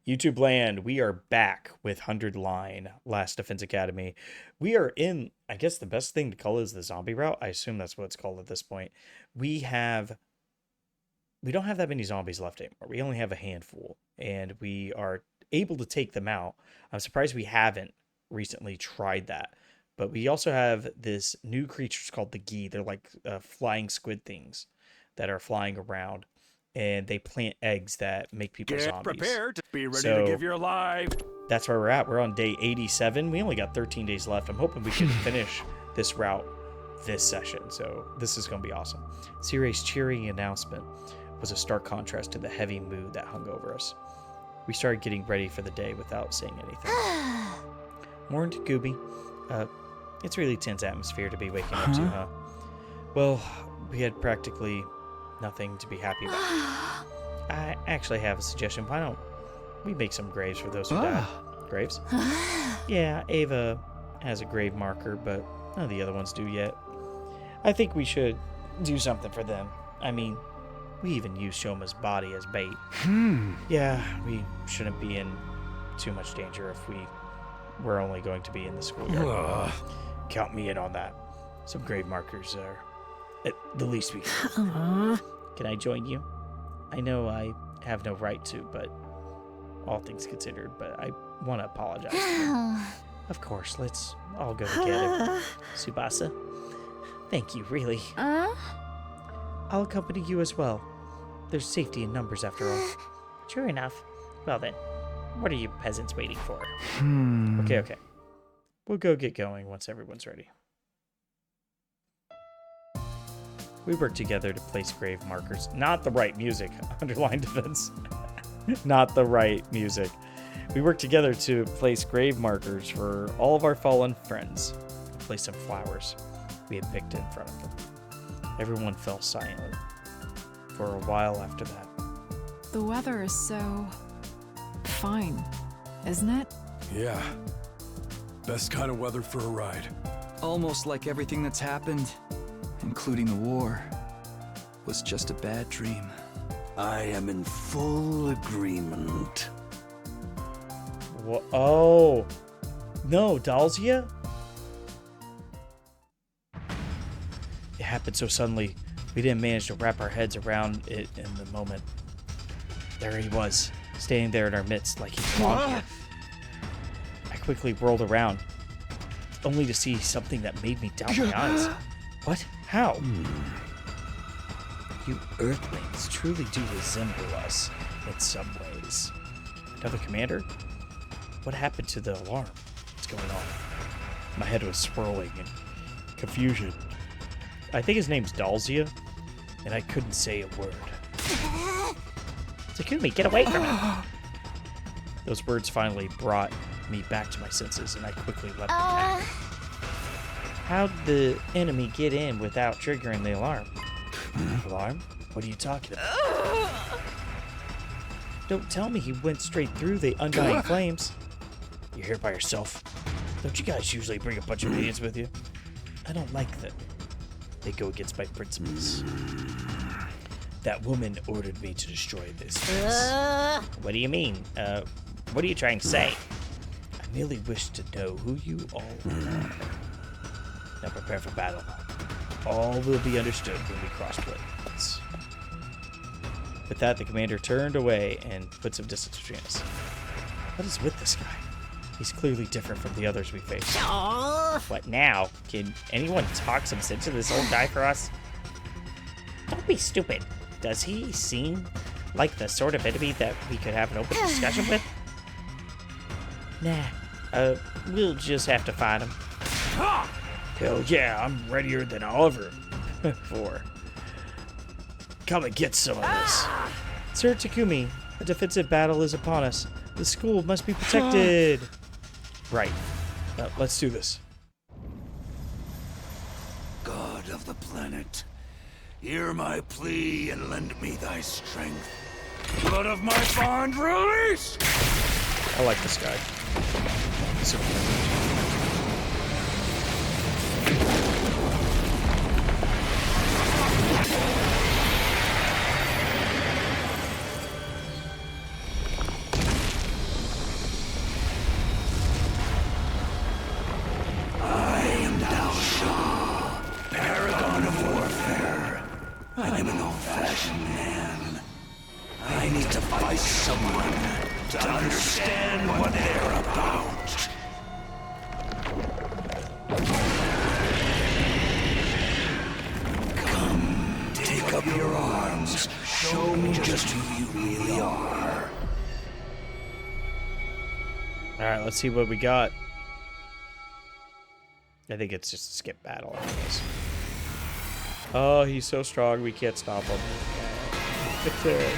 YouTube land, we are back with 100 line Last Defense Academy. We are in, I guess the best thing to call is the zombie route. I assume that's what it's called at this point. We don't have that many zombies left anymore. We only have a handful, and we are able to take them out. I'm surprised we haven't recently tried that. But we also have this new creatures called the Gi. They're like flying squid things that are flying around. And they plant eggs that make people zombies. Get prepared to be ready to give your life. That's where we're at. We're on day 87. We only got 13 days left. I'm hoping we can finish this route this session. So this is going to be awesome. Siri's cheering announcement was a stark contrast to the heavy mood that hung over us. We started getting ready for the day without saying anything. Morning, Gooby. It's really tense atmosphere to be waking up to, huh? Well, we had practically nothing to be happy about. I actually have a suggestion. Why don't we make some graves for those who died? Graves? Yeah, Ava has a grave marker, but none of the other ones do yet. I think we should do something for them. I mean, we even used Shoma's body as bait. Yeah, we shouldn't be in too much danger if we were only going to be in the schoolyard. Count me in on that. Some grave markers are at the least we can. Can I join you? I know I have no right to, but all things considered, but I want to apologize. Of course, let's all go together. Tsubasa. Thank you, really. I'll accompany you as well. There's safety in numbers after all. True enough. Well then, what are you peasants waiting for? Okay. We'll go get going once everyone's ready. We worked together to place grave markers. Not the right music. Underline defense. Not the right music. We worked together to place grave markers for all of our fallen friends. We placed some flowers we had picked in front of them. Everyone fell silent for a while after that. The weather is so fine, isn't it? Yeah. Best kind of weather for a ride. Almost like everything that's happened, including the war, was just a bad dream. I am in full agreement. Oh. No, Dalzia? It happened so suddenly, we didn't manage to wrap our heads around it in the moment. There he was, standing there in our midst like he belonged here. I quickly whirled around, only to see something that made me doubt my eyes. What? How? You Earthlings truly do resemble us in some ways. Another commander? What happened to the alarm? What's going on? My head was swirling in confusion. I think his name's Dalzia, and I couldn't say a word. Takumi, get away from him! Those words finally brought me back to my senses, and I quickly left the pack. How'd the enemy get in without triggering the alarm? Alarm? What are you talking about? Don't tell me he went straight through the undying flames. You're here by yourself. Don't you guys usually bring a bunch of idiots with you? I don't like them. They go against my principles. That woman ordered me to destroy this place. What do you mean? What are you trying to say? I merely wish to know who you all are. Now prepare for battle. All will be understood when we cross blades. With that, the commander turned away and put some distance between us. What is with this guy? He's clearly different from the others we faced. What now? Can anyone talk some sense into this old guy for us? Don't be stupid. Does he seem like the sort of enemy that we could have an open discussion with? Nah. We'll just have to fight him. Hell yeah, I'm readier than I'll ever before. Come and get some of this. Sir Takumi, a defensive battle is upon us. The school must be protected. Right. Let's do this. God of the planet, hear my plea and lend me thy strength. Blood of my bond, release! I like this guy. So someone to understand what they're about. Come, take up your arms. Show me just who you really are. Alright, let's see what we got. I think it's just a skip battle. Oh, he's so strong, we can't stop him. It's there.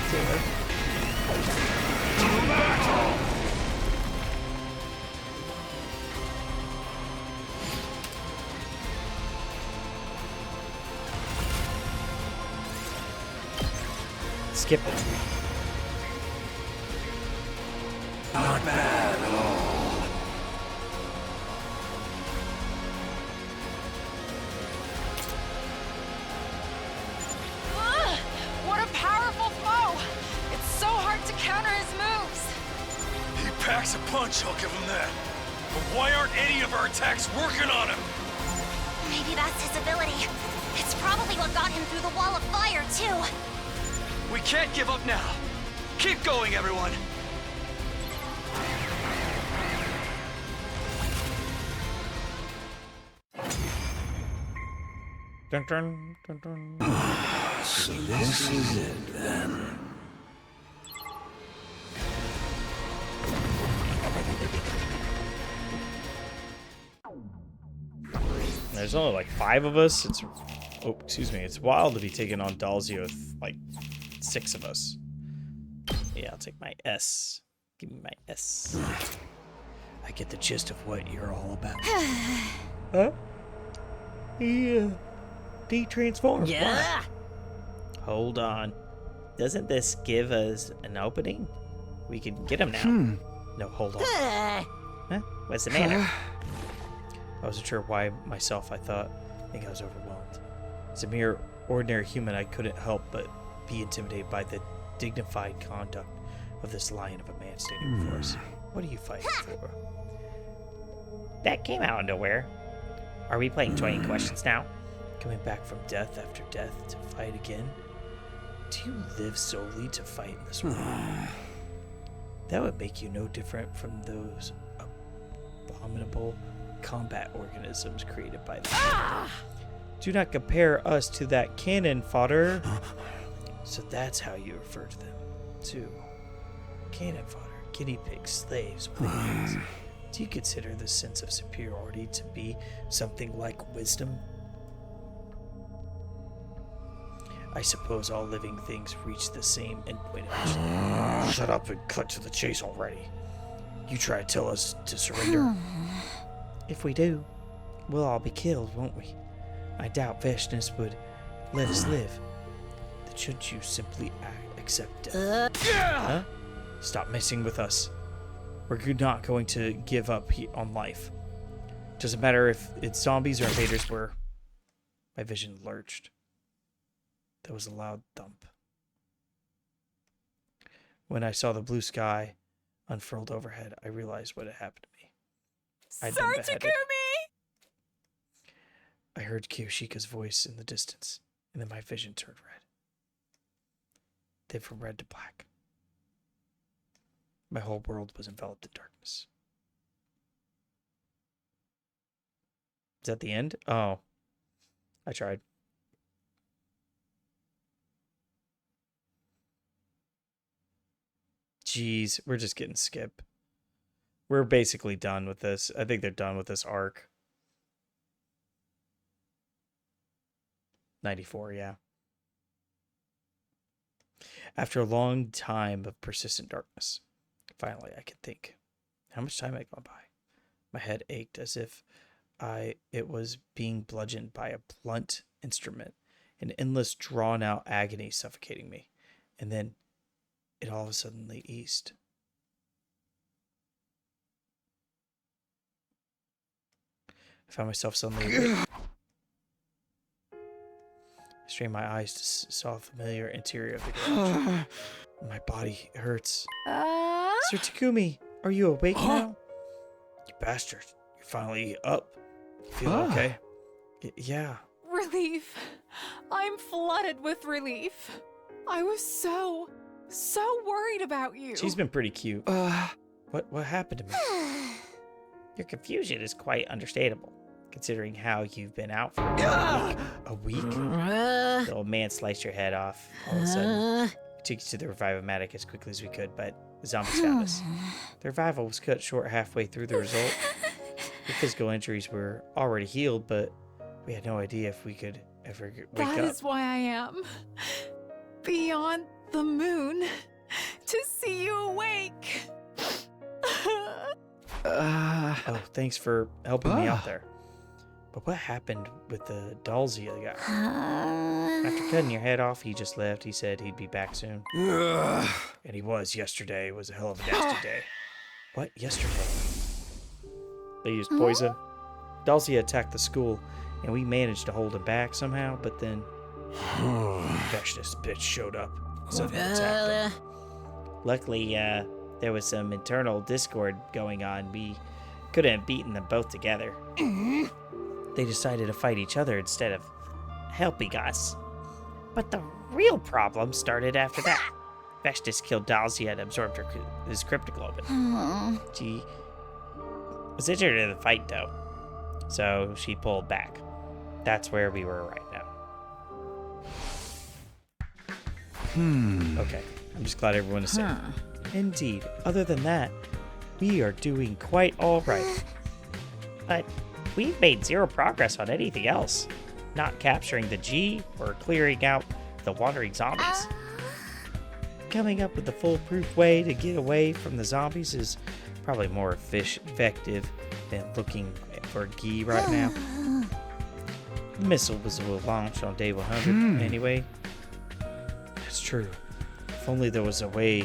Skip it. Not bad at all. What a powerful foe! It's so hard to counter his moves. He packs a punch, I'll give him that. But why aren't any of our attacks working on him? Maybe that's his ability. It's probably what got him through the wall of fire, too. We can't give up now. Keep going, everyone. Dun, dun, dun, dun. So this is it then. There's only like 5 of us. It's wild to be taking on Dalsio with like 6 of us. Yeah, I'll take my S. Give me my S. I get the gist of what you're all about. Huh? Yeah. De-transformed. Yeah. Hold on. Doesn't this give us an opening? We can get him now. No, hold on. Huh? What's the matter? I wasn't sure why myself. I think I was overwhelmed. As a mere ordinary human, I couldn't help but be intimidated by the dignified conduct of this lion of a man standing before us. What are you fighting for? That came out of nowhere. Are we playing 20 questions now? Coming back from death after death to fight again? Do you live solely to fight in this world? That would make you no different from those abominable combat organisms created by them. Do not compare us to that cannon fodder. So that's how you refer to them, too. Cannon fodder, guinea pigs, slaves, weapons. Do you consider this sense of superiority to be something like wisdom? I suppose all living things reach the same endpoint eventually. Shut up and cut to the chase already. You try to tell us to surrender? If we do, we'll all be killed, won't we? I doubt Veshness would let us live. Then shouldn't you simply accept death? Huh? Stop messing with us. We're not going to give up on life. Doesn't matter if it's zombies or invaders. My vision lurched. There was a loud thump. When I saw the blue sky unfurled overhead, I realized what had happened to me. I'd been beheaded. I heard Kiyoshika's voice in the distance, and then my vision turned red. Then from red to black. My whole world was enveloped in darkness. Is that the end? Oh. I tried. Jeez, we're just getting skip. We're basically done with this. I think they're done with this arc. 94, yeah. After a long time of persistent darkness, finally I could think. How much time had gone by? My head ached as if it was being bludgeoned by a blunt instrument, an endless drawn-out agony suffocating me. And then it all of a sudden eased. I found myself suddenly awake. I strained my eyes to saw the familiar interior of the garage. My body hurts. Sir Takumi, are you awake now? You bastard. You're finally up. You feel okay? Yeah. Relief. I'm flooded with relief. I was so So worried about you. She's been pretty cute. What happened to me? Your confusion is quite understandable, considering how you've been out for a week. The old man sliced your head off all of a sudden. We took you to the revive-o-matic as quickly as we could, but the zombies found us. The revival was cut short halfway through the result. Your physical injuries were already healed, but we had no idea if we could ever wake up. That is why I am beyond the moon to see you awake. Oh, thanks for helping me out there. But what happened with the Dalzia guy? After cutting your head off, he just left. He said he'd be back soon. And he was yesterday. It was a hell of a nasty day. What? Yesterday? They used poison. Dalzia attacked the school, and we managed to hold him back somehow, but then this bitch showed up. Suddenly attacked him. Luckily, there was some internal discord going on. We couldn't have beaten them both together. They decided to fight each other instead of helping us. But the real problem started after that. Vestus killed Dalzia and absorbed his cryptoglobin. She was injured in the fight, though, so she pulled back. That's where we were right now. Okay, I'm just glad everyone is safe. Indeed. Other than that, we are doing quite all right. But we've made zero progress on anything else. Not capturing the G or clearing out the wandering zombies. Coming up with a foolproof way to get away from the zombies is probably more effective than looking for G right now. The missile was launched on day 100 anyway. That's true. If only there was a way,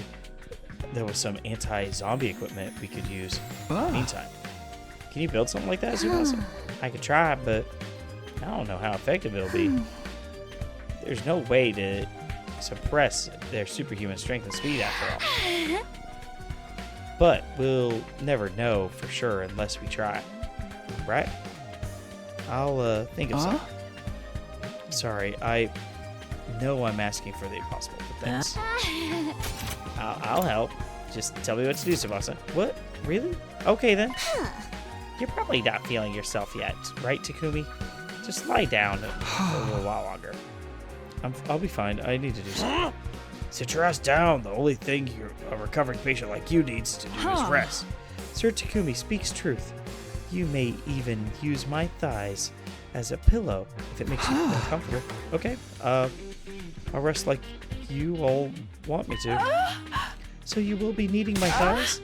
there was some anti-zombie equipment we could use in the meantime. Can you build something like that, Tsubasa? I could try, but I don't know how effective it'll be. There's no way to suppress their superhuman strength and speed after all. But we'll never know for sure unless we try. Right? I'll think of something. Sorry, I know I'm asking for the impossible, but thanks. I'll help. Just tell me what to do, Tsubasa. What? Really? Okay then. You're probably not feeling yourself yet, right, Takumi? Just lie down for a little while longer. I'll be fine. I need to do something. Sit your ass down. The only thing a recovering patient like you needs to do is rest. Sir Takumi speaks truth. You may even use my thighs as a pillow if it makes you more comfortable. Okay. I'll rest like you all want me to. So you will be needing my thighs?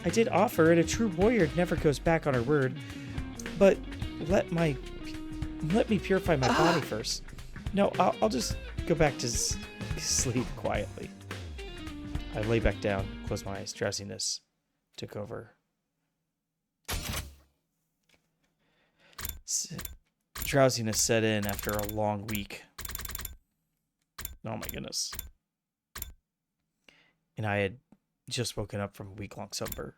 I did offer, and a true warrior never goes back on her word. But let me purify my body first. No, I'll just go back to sleep quietly. I lay back down, closed my eyes. Drowsiness took over. Drowsiness set in after a long week. Oh my goodness. And I had just woken up from a week-long slumber.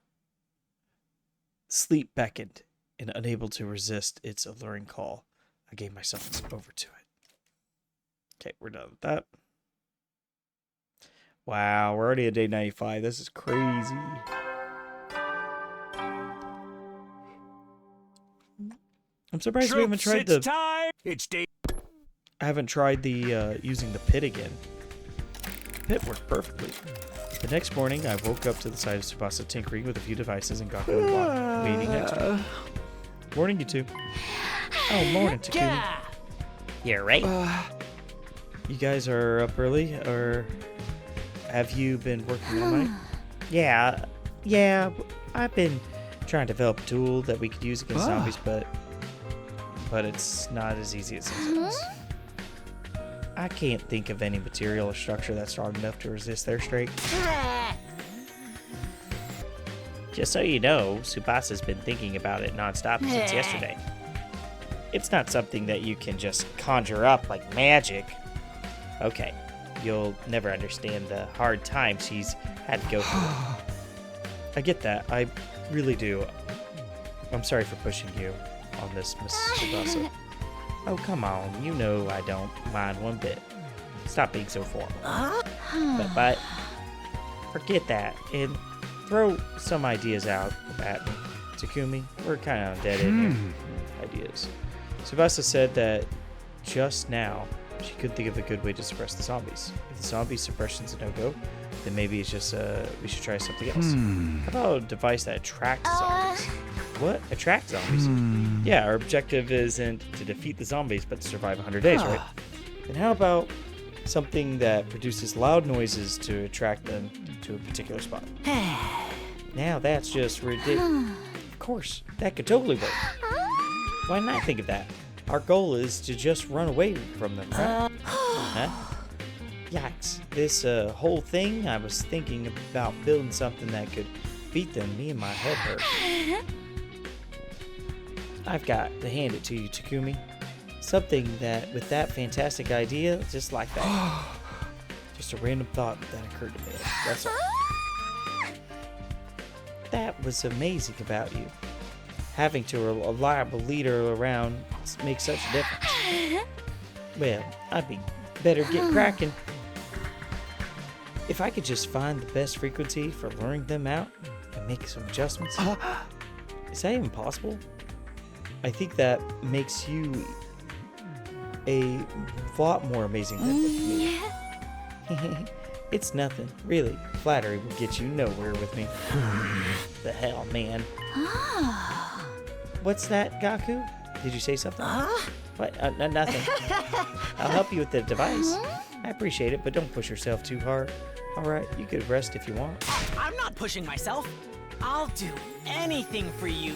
Sleep beckoned, and unable to resist its alluring call, I gave myself over to it. Okay, we're done with that. Wow, we're already at day 95. This is crazy. I'm surprised we haven't tried the... It's day. I haven't tried the using the pit again. The pit worked perfectly. The next morning, I woke up to the sight of Tsubasa tinkering with a few devices and Gaku and Block waiting next to me. Morning, you two. Oh, morning, Takumi. You're right. You guys are up early, or have you been working all night? Yeah. I've been trying to develop a tool that we could use against zombies, but it's not as easy as it seems. I can't think of any material or structure that's strong enough to resist their strength. Just so you know, Tsubasa's been thinking about it nonstop since yesterday. It's not something that you can just conjure up like magic. Okay, you'll never understand the hard times he's had to go through. I get that, I really do. I'm sorry for pushing you on this, Miss Tsubasa. Oh, come on. You know I don't mind one bit. Stop being so formal. But forget that and throw some ideas out at me. Takumi, we're kind of dead in here. Ideas. Tsubasa said that just now she couldn't think of a good way to suppress the zombies. If the zombie suppression's a no-go, then maybe it's just we should try something else. How about a device that attracts zombies? What? Attract zombies? Yeah, our objective isn't to defeat the zombies, but to survive 100 days, right? And how about something that produces loud noises to attract them to a particular spot? Now that's just ridiculous. Of course, that could totally work. Why not think of that? Our goal is to just run away from them, right? Huh? Yikes. This whole thing, I was thinking about building something that could beat them. Me and my head hurt. I've got to hand it to you, Takumi. Something that, with that fantastic idea, just like that. Just a random thought that occurred to me. That's all. That was amazing about you. Having a reliable leader around makes such a difference. Well, I'd be better get cracking. If I could just find the best frequency for luring them out and make some adjustments. Is that even possible? I think that makes you a lot more amazing than me. It's nothing, really. Flattery will get you nowhere with me. The hell, man. What's that, Gaku? Did you say something? What? Nothing. I'll help you with the device. I appreciate it, but don't push yourself too hard. Alright, you could rest if you want. I'm not pushing myself. I'll do anything for you.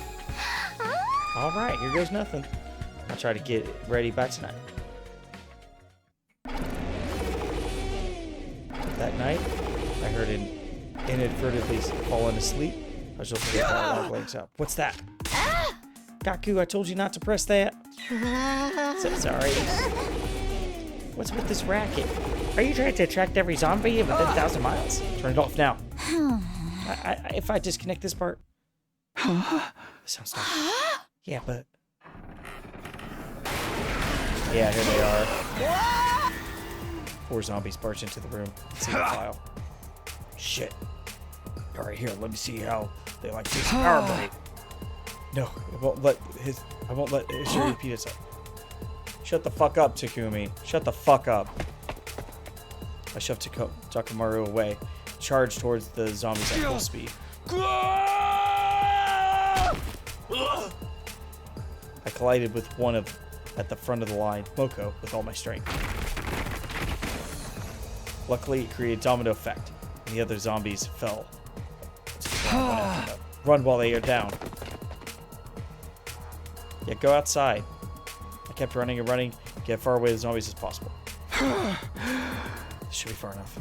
Alright, here goes nothing. I'll try to get it ready by tonight. That night, I heard him inadvertently falling asleep. I was just looking at my legs up. What's that? Gaku, I told you not to press that. So sorry. What's with this racket? Are you trying to attract every zombie within 1,000 miles? Turn it off now. If I disconnect this part. Sounds like. Yeah, but. Yeah, here they are. 4 zombies barge into the room. Single file. Shit. Alright, here, let me see how they like this power blade. No, I won't let his repeat itself. Shut the fuck up, Takumi. Shut the fuck up. I shoved Takamaru away, charged towards the zombies at full speed. I collided with one at the front of the line, Moko, with all my strength. Luckily, it created domino effect, and the other zombies fell. Run while they are down. Yeah, go outside. I kept running and running, get as far away from the zombies as possible. This should be far enough.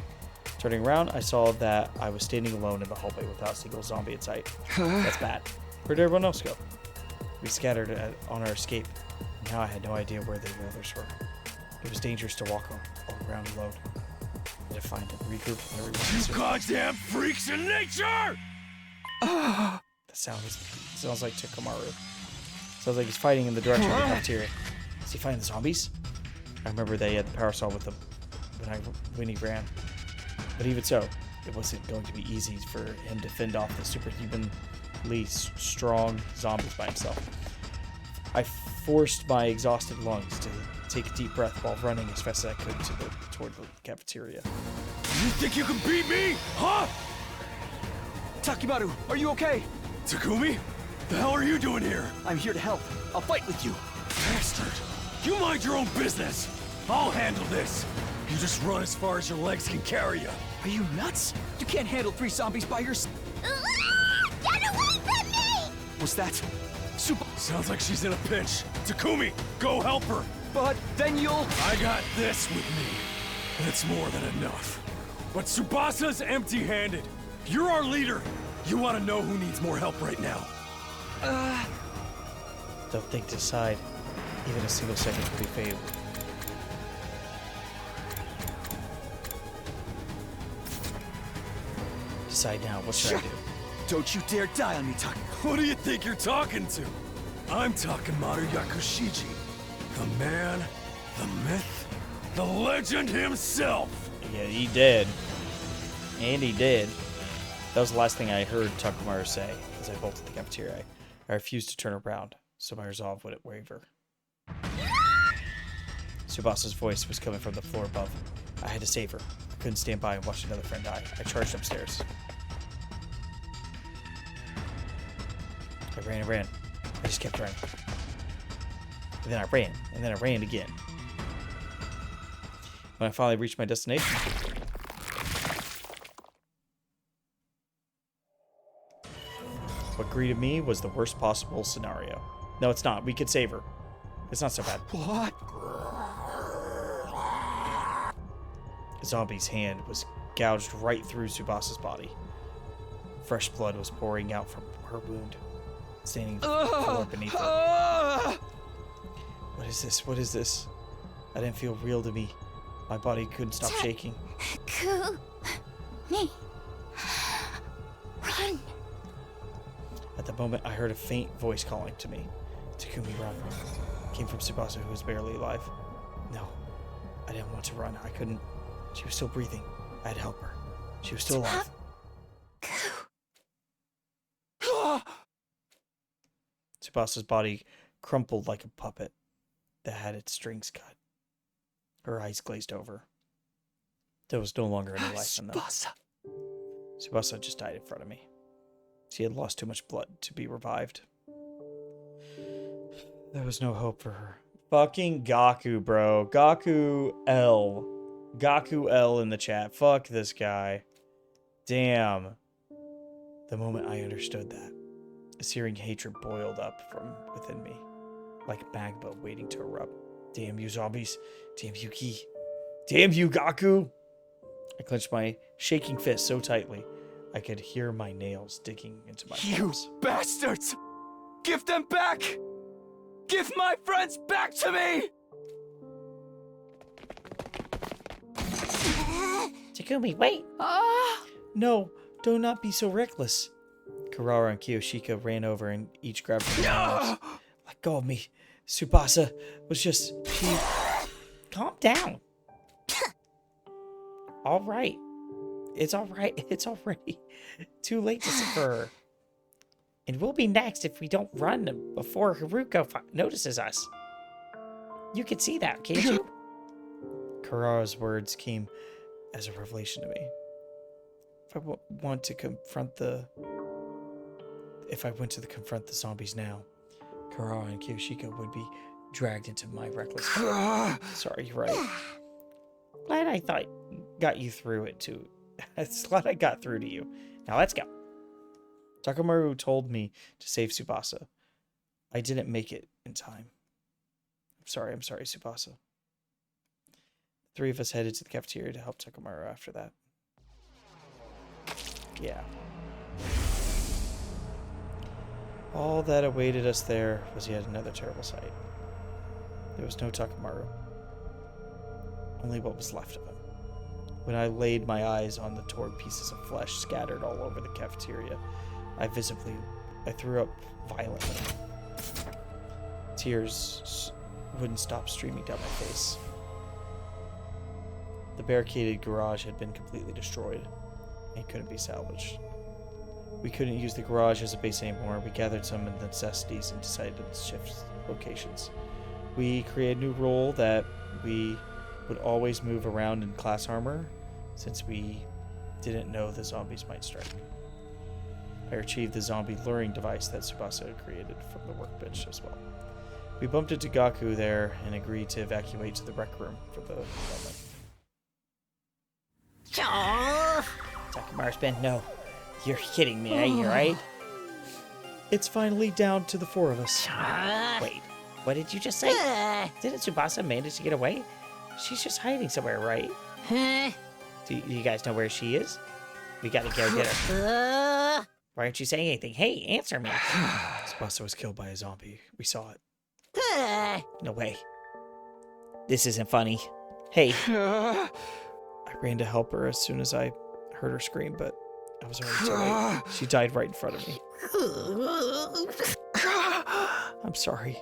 Turning around, I saw that I was standing alone in the hallway without a single zombie in sight. That's bad. Where'd everyone else go? We scattered on our escape. Now I had no idea where the others were. It was dangerous to walk all around alone. I had to find and regroup with everyone. You goddamn freaks in nature! That sounds like Takamaru. Sounds like he's fighting in the direction of the cafeteria. Is he fighting the zombies? I remember they had the power saw with him when he ran. But even so, it wasn't going to be easy for him to fend off the superhumanly strong zombies by himself. I forced my exhausted lungs to take a deep breath while running as fast as I could toward the cafeteria. You think you can beat me? Huh? Takimaru, are you okay? Takumi? The hell are you doing here? I'm here to help. I'll fight with you. Bastard! You mind your own business! I'll handle this! You just run as far as your legs can carry you. Are you nuts? You can't handle 3 zombies by yourself. Get away from me! Was that Super? Sounds like she's in a pinch. Takumi, go help her! But then you'll... I got this with me. And it's more than enough. But Tsubasa's empty-handed. You're our leader. You want to know who needs more help right now? Don't think to decide. Even a single second could be fatal. Decide now. What should I do? Don't you dare die on me, Taki. Who do you think you're talking to? I'm talking Maru Yakushiji. The man, the myth, the legend himself. Yeah, he did. And he did. That was the last thing I heard Takamaru say as I bolted the cafeteria. I refused to turn around, so my resolve wouldn't waver. Tsubasa's voice was coming from the floor above. I had to save her. I couldn't stand by and watch another friend die. I charged upstairs. I ran and ran. I just kept running. And then I ran, and then I ran again. When I finally reached my destination, what greeted me was the worst possible scenario. No, it's not. We could save her. It's not so bad. What? The zombie's hand was gouged right through Tsubasa's body. Fresh blood was pouring out from her wound, staining the floor beneath her. What is this? What is this? That didn't feel real to me. My body couldn't stop shaking. Me. Run. At the moment, I heard a faint voice calling to me. Takumi, run. It came from Tsubasa, who was barely alive. No, I didn't want to run. I couldn't. She was still breathing. I had to help her. She was still alive. Tsubasa's body crumpled like a puppet that had its strings cut. Her eyes glazed over. There was no longer any life in them. Tsubasa just died in front of me. She had lost too much blood to be revived. There was no hope for her. Fucking Gaku, bro. Gaku L. Gaku L in the chat. Fuck this guy. Damn. The moment I understood that, a searing hatred boiled up from within me, like magma waiting to erupt. Damn you, zombies. Damn you, Ki. Damn you, Gaku. I clenched my shaking fist so tightly, I could hear my nails digging into my palms. You bastards! Give them back! Give my friends back to me! Takumi, wait! No, do not be so reckless. Karara and Kiyoshika ran over and each grabbed my arms. Let go of me. Tsubasa was just... Calm down. All right. It's all right. It's already too late to save her. And we'll be next if we don't run before Haruko notices us. You can see that, can't you? Karara's words came as a revelation to me. If I went to confront the zombies now, Karara and Kiyoshika would be dragged into my reckless fate. Sorry, you're right. Glad I got you through it too. It's glad I got through to you. Now let's go. Takamaru told me to save Tsubasa. I didn't make it in time. I'm sorry, Tsubasa. The three of us headed to the cafeteria to help Takamaru after that. Yeah. All that awaited us there was yet another terrible sight. There was no Takamaru. Only what was left of him. When I laid my eyes on the torn pieces of flesh scattered all over the cafeteria, I threw up violently. Tears wouldn't stop streaming down my face. The barricaded garage had been completely destroyed and couldn't be salvaged. We couldn't use the garage as a base anymore. We gathered some of the necessities and decided to shift locations. We created a new rule that we would always move around in class armor since we didn't know the zombies might strike. I retrieved the zombie luring device that Tsubasa had created from the workbench as well. We bumped into Gaku there and agreed to evacuate to the rec room for the moment. Takamaru's been no. You're kidding me, are you, right? It's finally down to the four of us. Wait, what did you just say? Didn't Tsubasa manage to get away? She's just hiding somewhere, right? Do you guys know where she is? We gotta go get her. Why aren't you saying anything? Hey, answer me. Tsubasa was killed by a zombie. We saw it. No way. This isn't funny. Hey. I ran to help her as soon as I heard her scream, but I was already too late. She died right in front of me. I'm sorry.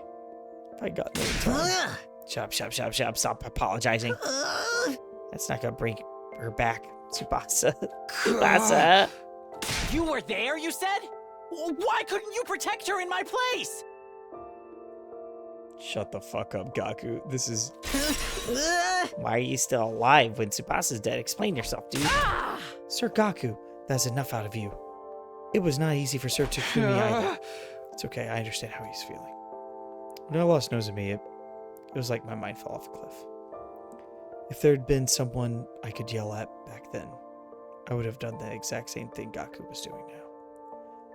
If I got no time. Shut up. Stop apologizing. That's not gonna bring her back. Tsubasa. You were there, you said? Why couldn't you protect her in my place? Shut the fuck up, Gaku. This is... Why are you still alive when Tsubasa's dead? Explain yourself, dude. Sir Gaku, that's enough out of you. It was not easy for Sir Takumi either. It's okay, I understand how he's feeling. When I lost Nozomi, it was like my mind fell off a cliff. If there had been someone I could yell at back then, I would have done the exact same thing Gaku was doing now.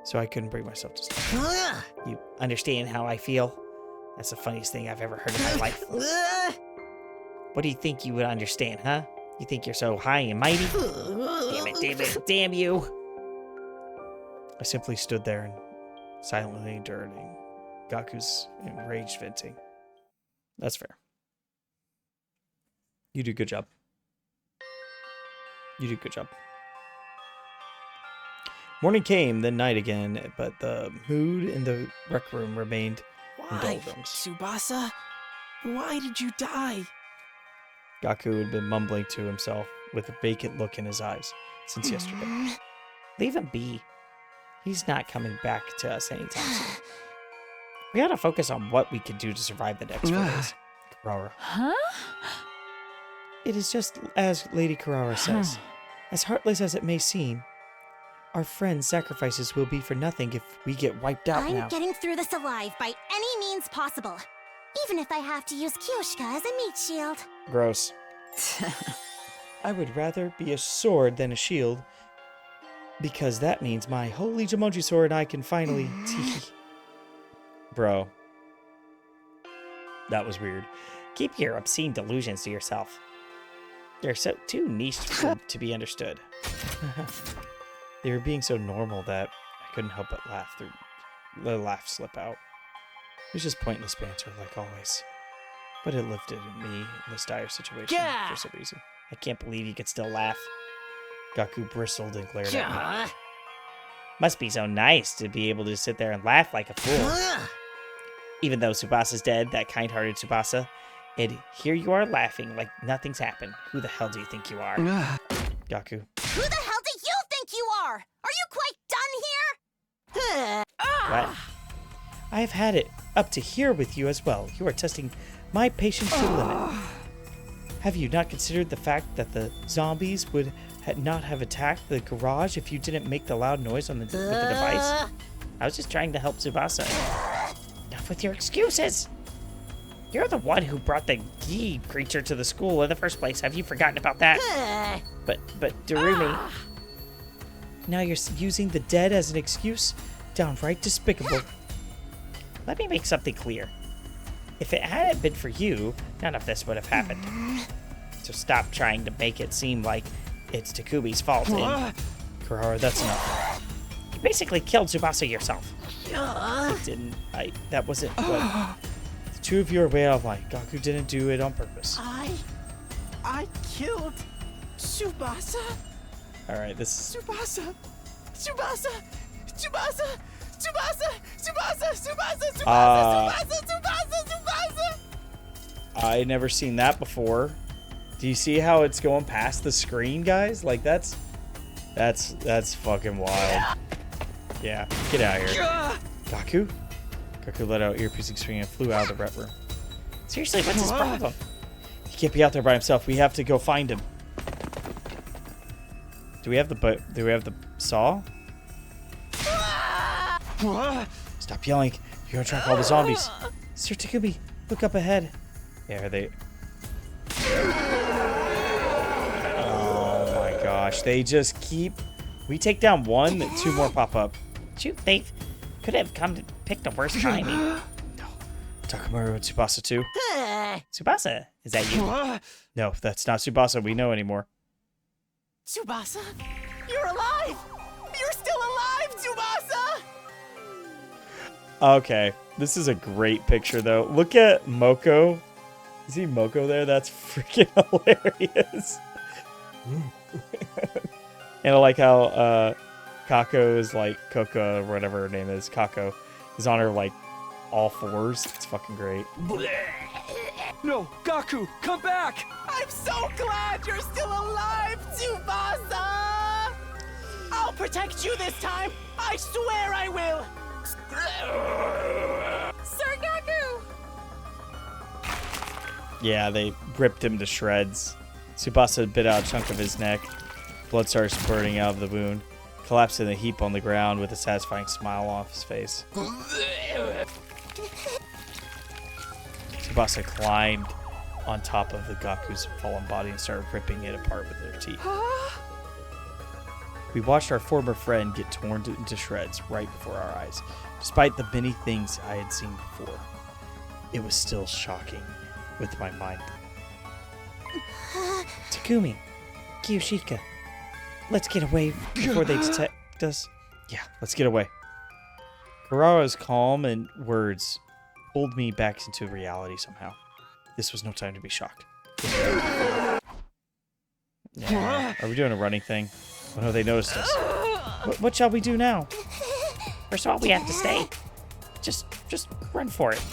So I couldn't bring myself to stop. You understand how I feel? That's the funniest thing I've ever heard in my life. What do you think you would understand, huh? You think you're so high and mighty? Damn it, damn you! I simply stood there and silently endured Gaku's enraged venting. That's fair. You do a good job. You do a good job. Morning came, then night again, but the mood in the rec room remained in Why, doldrums. Tsubasa? Why did you die? Gaku had been mumbling to himself with a vacant look in his eyes since yesterday. Leave him be. He's not coming back to us anytime soon. We gotta focus on what we can do to survive the next 4 days. Kurara. Huh? It is just as Lady Kurara says. As heartless as it may seem, our friends' sacrifices will be for nothing if we get wiped out I'm now. getting through this alive by any means possible. Even if I have to use Kyoshika as a meat shield. Gross. I would rather be a sword than a shield, because that means my holy Jumonji sword and I can finally... Bro. That was weird. Keep your obscene delusions to yourself. They're so too niche to be understood. They were being so normal that I couldn't help but let a laugh slip out. It was just pointless banter, like always. But it lifted me in this dire situation for some reason. I can't believe you could still laugh. Gaku bristled and glared at me. Must be so nice to be able to sit there and laugh like a fool. Even though Tsubasa's dead, that kind-hearted Tsubasa, and here you are laughing like nothing's happened. Who the hell do you think you are? Gaku. Who the hell do you think you are? Are you quite done here? What? I have had it up to here with you as well. You are testing my patience to the limit. Have you not considered the fact that the zombies would not have attacked the garage if you didn't make the loud noise with the device? I was just trying to help Tsubasa. Enough with your excuses! You're the one who brought the Gi creature to the school in the first place. Have you forgotten about that? But Darumi... Now you're using the dead as an excuse? Downright despicable. Let me make something clear. If it hadn't been for you, none of this would have happened. So stop trying to make it seem like it's Takumi's fault. And Kurara, that's enough. You basically killed Tsubasa yourself. I didn't. That wasn't what... The two of you are way out of line. Gaku didn't do it on purpose. I killed Tsubasa? Alright, this... Tsubasa! Tsubasa! Tsubasa! Tsubasa! Tsubasa! Tsubasa! Tsubasa! I never seen that before. Do you see how it's going past the screen, guys? Like, that's fucking wild. Yeah, get out of here. Gaku? Gaku let out ear-piercing scream and flew out of the rep room. Seriously, what's his problem? He can't be out there by himself. We have to go find him. Do we have the saw? Stop yelling. You're gonna attract all the zombies. Sir Takumi, look up ahead. Yeah, are they... Oh my gosh. They just keep... We take down one, two more pop up. Shoot, they could have come to pick the worst timing. No. Takamaru and Tsubasa too. Tsubasa, is that you? No, that's not Tsubasa we know anymore. Tsubasa? You're alive! You're still alive, Tsubasa! Okay, this is a great picture though. Look at Moko. You see Moko there? That's freaking hilarious. And I like how Kako is like Coco or whatever her name is. Kako is on her like all fours. It's fucking great. No, Gaku, come back! I'm so glad you're still alive, Tsubasa! I'll I'll protect you this time! I swear I will! Sargaku! Yeah, they ripped him to shreds. Tsubasa bit out a chunk of his neck. Blood started spurting out of the wound. Collapsed in a heap on the ground with a satisfying smile off his face. Tsubasa climbed on top of the Gaku's fallen body and started ripping it apart with their teeth. We watched our former friend get torn into shreds right before our eyes. Despite the many things I had seen before, it was still shocking with my mind. Takumi, Kiyoshika, let's get away before they detect us. Yeah, let's get away. Kurara's calm and words pulled me back into reality somehow. This was no time to be shocked. Yeah. Are we doing a running thing? Oh no, they noticed us. What shall we do now? First of all, we have to stay. Just run for it.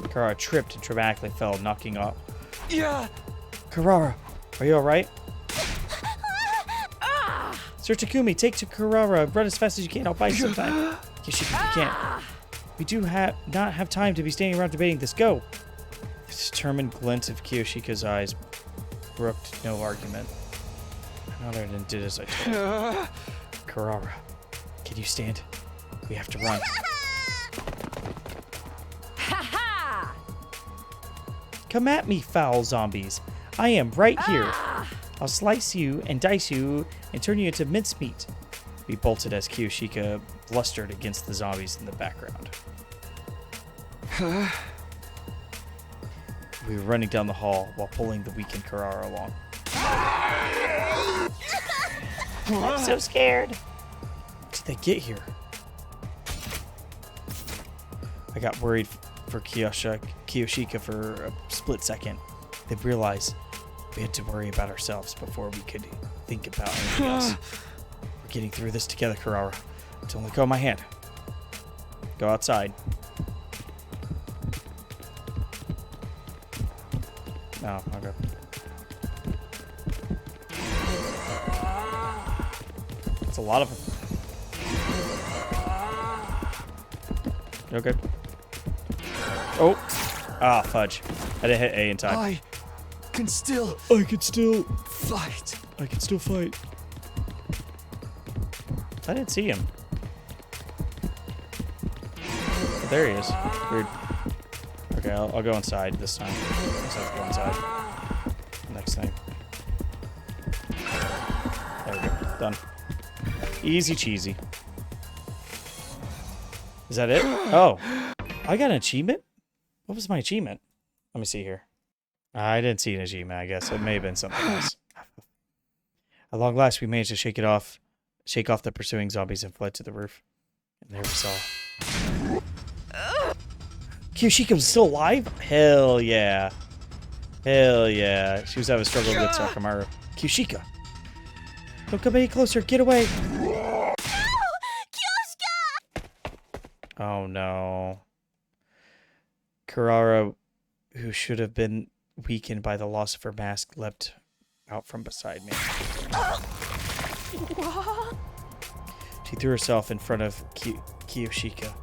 Kurara tripped and dramatically fell, knocking off. Yeah. Kurara, are you alright? Sir Takumi, take to Kurara. Run as fast as you can. I'll bite you sometime. Kiyoshika, you can't. We do not have time to be standing around debating this. Go. The determined glint of Kiyoshika's eyes brooked no argument. I nodded and did as I told. Kurara, can you stand? We have to run. Come at me, foul zombies. I am right here. I'll slice you and dice you and turn you into mincemeat. We bolted as Kiyoshika blustered against the zombies in the background. We were running down the hall while pulling the weakened Kurara along. I'm so scared. How did they get here? I got worried for Kiyoshika for a split second, then realized we had to worry about ourselves before we could think about anything else. We're getting through this together, Kurara. Don't let go of my hand. Go outside. No, okay. It's a lot of them. Okay. Oh. Ah, fudge. I didn't hit A in time. I can still fight. fight. I can still fight. I didn't see him. Oh, there he is. Weird. Okay, I'll go inside this time. I just have to go inside. Next time. There we go. Done. Easy cheesy. Is that it? Oh. I got an achievement? What was my achievement? Let me see here. I didn't see an achievement, I guess. It may have been something else. At long last, we managed to shake off the pursuing zombies and fled to the roof. And there we saw. Kiyoshika was still alive? Hell yeah. Hell yeah. She was having a struggle with Sakamaru. Kiyoshika! Don't come any closer. Get away. No! Kyoshika! Oh no. Kurara, who should have been weakened by the loss of her mask, leapt out from beside me. She threw herself in front of Kiyoshika.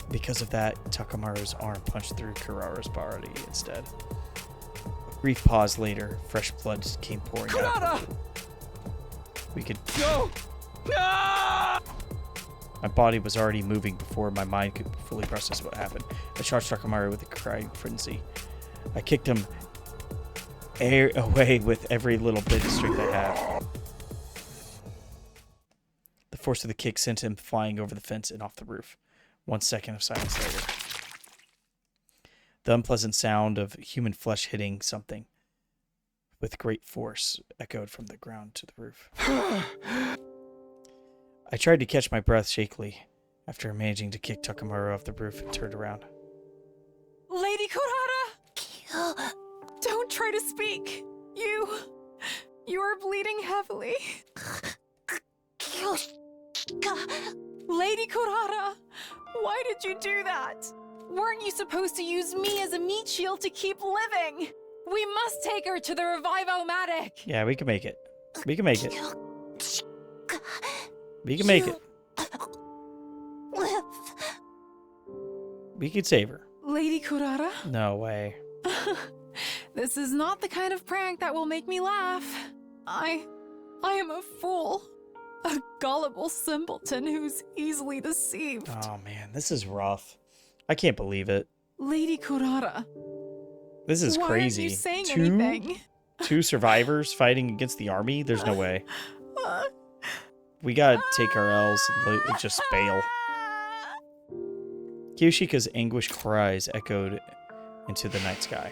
Because of that, Takamaru's arm punched through Kurara's body instead. A brief pause later, fresh blood came pouring out. We could... No! No! My body was already moving before my mind could fully process what happened. I charged Takamaru with a crying frenzy. I kicked him away with every little bit of strength I had. The force of the kick sent him flying over the fence and off the roof. 1 second of silence later. The unpleasant sound of human flesh hitting something with great force echoed from the ground to the roof. I tried to catch my breath shakily after managing to kick Takamaru off the roof and turned around. Lady Kurara! Don't try to speak. You are bleeding heavily. Lady Kurara! Why did you do that? Weren't you supposed to use me as a meat shield to keep living? We must take her to the Revive-O-Matic. Yeah, we can make it. We can make it. We can make it. We could save her. Lady Kurara, No way. this is not the kind of prank that will make me laugh. I am a fool. A gullible simpleton who's easily deceived. Oh man, this is rough. I can't believe it. Lady Kurara, This is why crazy. aren't you saying anything? Two survivors fighting against the army? There's no way. We gotta take our L's and just bail. Kiyoshika's anguished cries echoed into the night sky.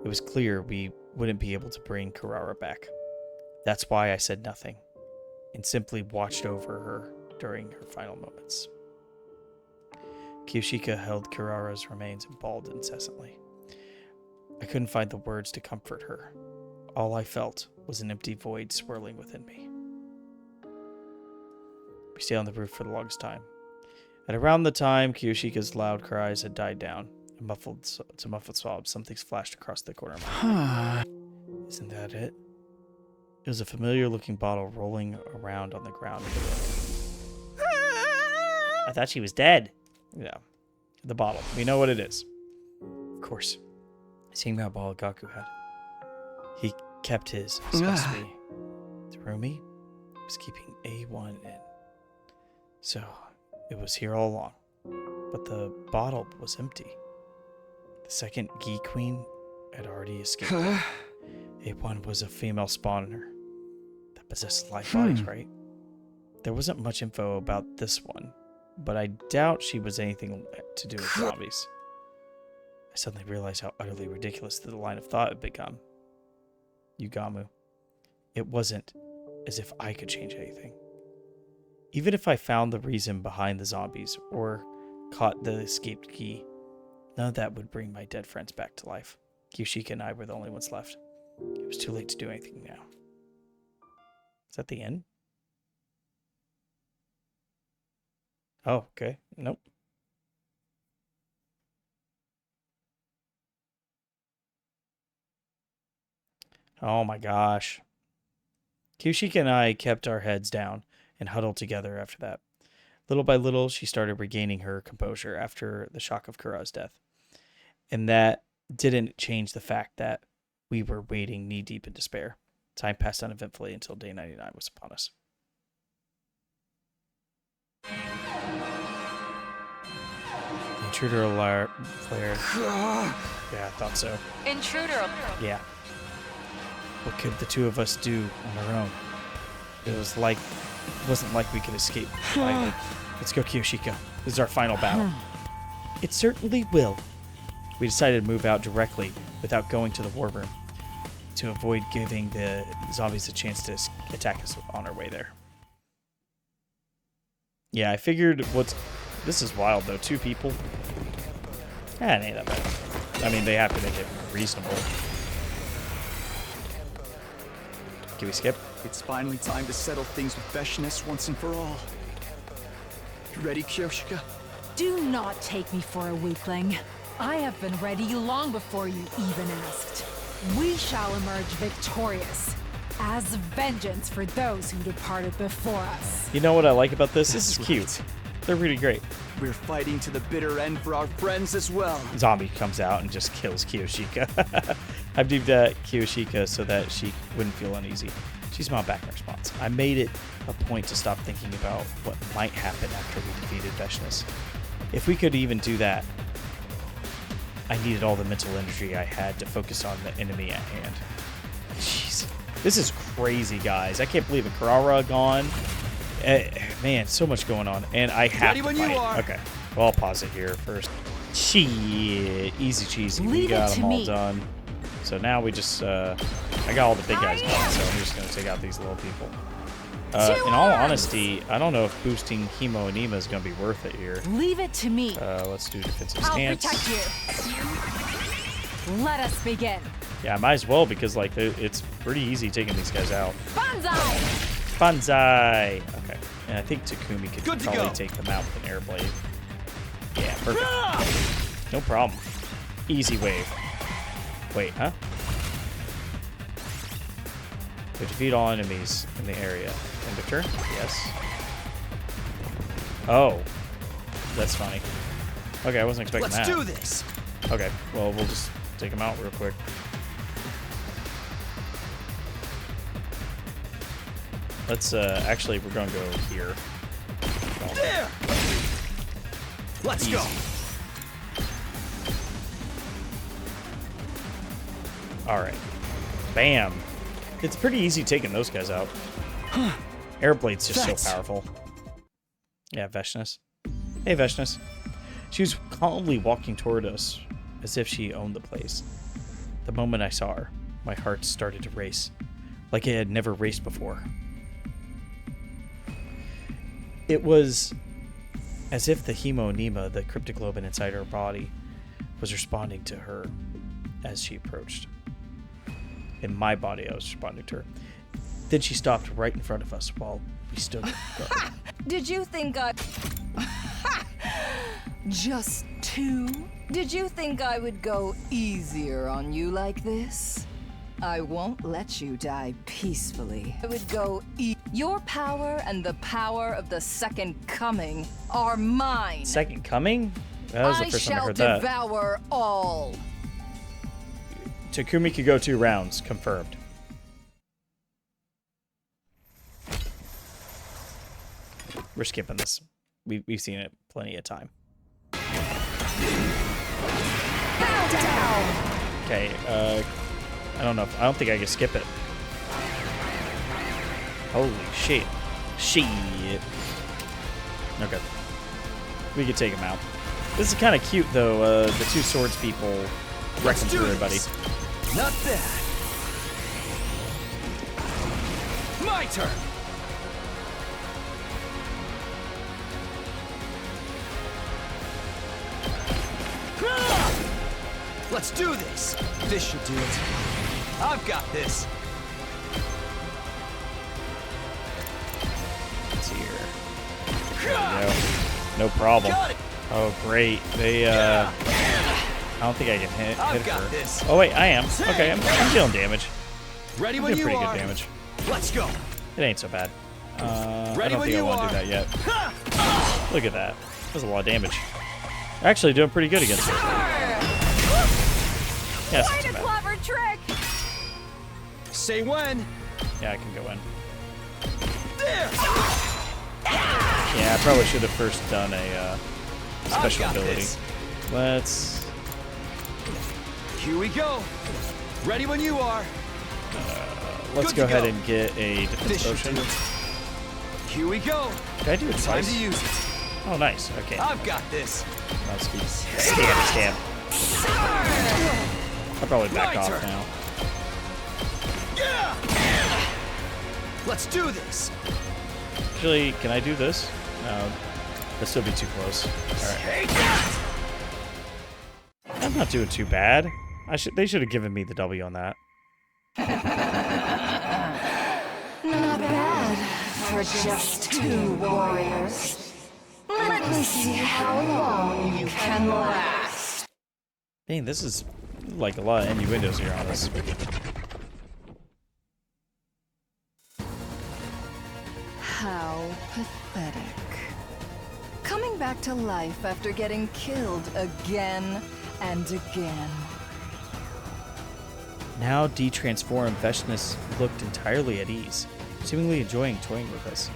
It was clear we wouldn't be able to bring Kurara back. That's why I said nothing, and simply watched over her during her final moments. Kiyoshika held Kurara's remains and bawled incessantly. I couldn't find the words to comfort her. All I felt was an empty void swirling within me. We stayed on the roof for the longest time. At around the time Kiyoshika's loud cries had died down, and muffled sobs, something flashed across the corner of my head. Isn't that it? It was a familiar-looking bottle rolling around on the ground. I thought she was dead. Yeah, the bottle. We know what it is. Of course. Seeing that ball Gaku had. He kept his, supposed to be. Terumi was keeping A1 in. So, it was here all along. But the bottle was empty. The second Gi Queen had already escaped. A1 was a female spawner that possessed life bodies, right? There wasn't much info about this one, but I doubt she was anything to do with zombies. I suddenly realized how utterly ridiculous the line of thought had become. Yugamu. It wasn't as if I could change anything. Even if I found the reason behind the zombies or caught the escaped Gi, none of that would bring my dead friends back to life. Kiyoshika and I were the only ones left. It was too late to do anything now. Is that the end? Oh, okay. Nope. Oh my gosh. Kiyoshika and I kept our heads down and huddled together after that. Little by little, she started regaining her composure after the shock of Kurara's death. And that didn't change the fact that we were wading knee-deep in despair. Time passed uneventfully until day 99 was upon us. The intruder alarm flared. Yeah, I thought so. Intruder. Yeah. What could the two of us do on our own? It wasn't like we could escape either. Let's go, Kiyoshika. This is our final battle. It certainly will. We decided to move out directly without going to the war room to avoid giving the zombies a chance to attack us on our way there. Yeah, I figured this is wild though. 2 people. It ain't that bad. I mean, they have to make it reasonable. Can we skip? It's finally time to settle things with Veshness once and for all. You ready, Kiyoshika? Do not take me for a weakling. I have been ready long before you even asked. We shall emerge victorious, as vengeance for those who departed before us. You know what I like about this? This is That's cute. right. They're pretty great. We're fighting to the bitter end for our friends as well. Zombie comes out and just kills Kiyoshika. I've deemed Kiyoshika so that she wouldn't feel uneasy. She smiled back in response. I made it a point to stop thinking about what might happen after we defeated Veshness. If we could even do that, I needed all the mental energy I had to focus on the enemy at hand. Jeez. This is crazy, guys. I can't believe it. Kurara gone. Man, so much going on. And I have Ready to when fight. you are. Okay. Well, I'll pause it here first. Shit. Easy cheesy. We Leave it got to them all me. done. So now we just, I got all the big guys gone, so I'm just going to take out these little people. In all honesty, I don't know if boosting Himo and Nima is going to be worth it here. Leave it to me. Let's do defensive I'll stance. protect you. Let us begin. Yeah, I might as well because like it's pretty easy taking these guys out. Banzai! Banzai! Okay. And I think Takumi could Good to probably go. take them out with an air blade. Yeah, perfect. No problem. Easy wave. Wait, huh? We defeat all enemies in the area. End of turn? Yes. Oh. That's funny. Okay, I wasn't expecting that. Let's do this. Okay, well, we'll just take them out real quick. Let's, actually, we're gonna go here. Oh. There. Let's Easy. go. Alright. Bam. It's pretty easy taking those guys out. Airblade's just so powerful. Yeah, Veshness. Hey, Veshness. She was calmly walking toward us, as if she owned the place. The moment I saw her, my heart started to race, like it had never raced before. It was as if the hemonema, the cryptoglobin inside her body, was responding to her as she approached. In my body, I was responding to her. Then she stopped right in front of us while we stood guard. Did you think I... Just two? Did you think I would go easier on you like this? I won't let you die peacefully. I would go Your power and the power of the Second Coming are mine. Second Coming? That was the first time I heard that. I shall devour all. Takumi could go 2 rounds. Confirmed. We're skipping this. We've seen it plenty of time. Okay, I don't know. I don't think I can skip it. Holy shit. Shit. Okay. We could take him out. This is kind of cute, though. The 2 swords people wrecking through everybody. Not bad. My turn. Let's do this. This should do it. I've got this. Let's see here. There we go. No problem. Oh, great. They, I don't think I can hit her. This. Oh, wait, I am. Okay, I'm dealing damage. Ready I'm when doing you pretty are. good damage. Let's go. It ain't so bad. I Ready don't when think I you want to are. do that yet. Look at that. That's a lot of damage. Actually doing pretty good against her. Yes, Quite a clever trick. Say when. yeah, I can go in. There. Yeah, I probably should have first done a special I've got ability. this. Let's... Here we go. Ready when you are. Let's Good go to ahead go. and get a defense This should potion. do it. Here we go. Can I do it Time twice? to use it. Oh, nice. Okay. I've got this. Let's keep... Stab. I'll probably back My off turn. now. Yeah. Let's do this. Actually, can I do this? No. That'd still be too close. Alright. I'm not doing too bad. They should have given me the W on that. Not bad for just 2 warriors. Let me see how long you can last. Dang, this is like a lot of innuendos here on this. How pathetic. Coming back to life after getting killed again and again. Now de-transformed, Veshness looked entirely at ease, seemingly enjoying toying with us.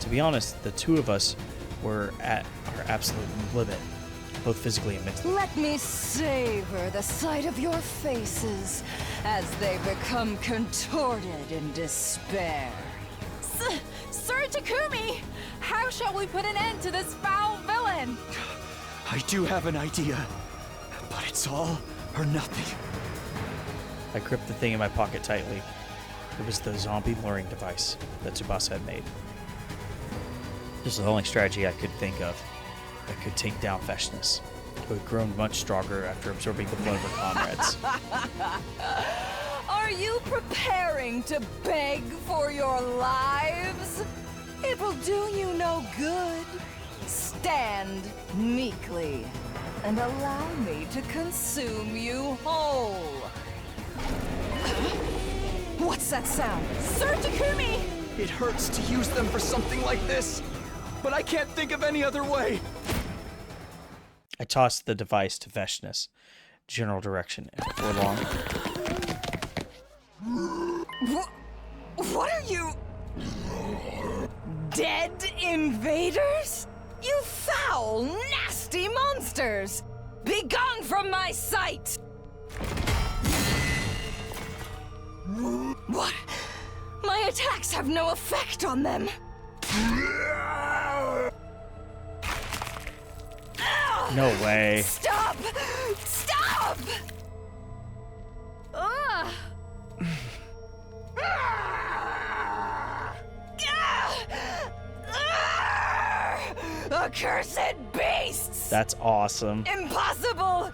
To be honest, the 2 of us were at our absolute limit, both physically and mentally. Let me savor the sight of your faces as they become contorted in despair. Sir Takumi, how shall we put an end to this foul villain? I do have an idea, but it's all or nothing. I gripped the thing in my pocket tightly. It was the zombie luring device that Tsubasa had made. This was the only strategy I could think of that could take down Veshness, who had grown much stronger after absorbing the blood of her comrades. Are you preparing to beg for your lives? It will do you no good. Stand meekly and allow me to consume you whole. What's that sound? Sir Takumi! It hurts to use them for something like this, but I can't think of any other way. I tossed the device to Veshness. General direction. And before long, What are you? Dead invaders? You foul, nasty monsters! Be gone from my sight! What? My attacks have no effect on them. no way. Stop! Stop! Accursed beasts! That's awesome. Impossible!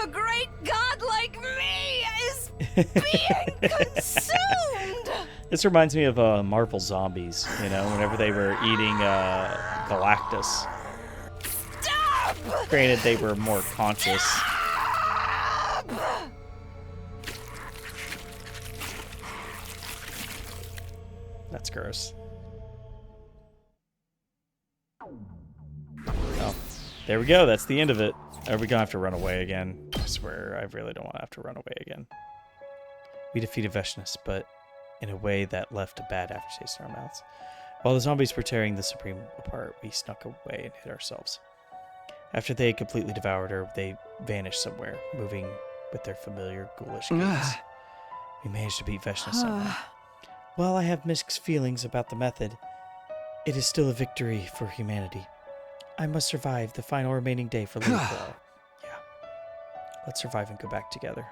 A great god like me is being consumed! This reminds me of Marvel Zombies, you know, whenever they were eating Galactus. Stop! Granted, they were more conscious. Stop! That's gross. Oh, there we go. That's the end of it. Are we gonna have to run away again? I swear, I really don't want to have to run away again. We defeated Veshness, but in a way that left a bad aftertaste in our mouths. While the zombies were tearing the Supreme apart, we snuck away and hid ourselves. After they had completely devoured her, they vanished somewhere, moving with their familiar ghoulish gaze. We managed to beat Veshness somehow. While I have mixed feelings about the method, it is still a victory for humanity. I must survive the final remaining day for Little Girl. Yeah. Let's survive and go back together.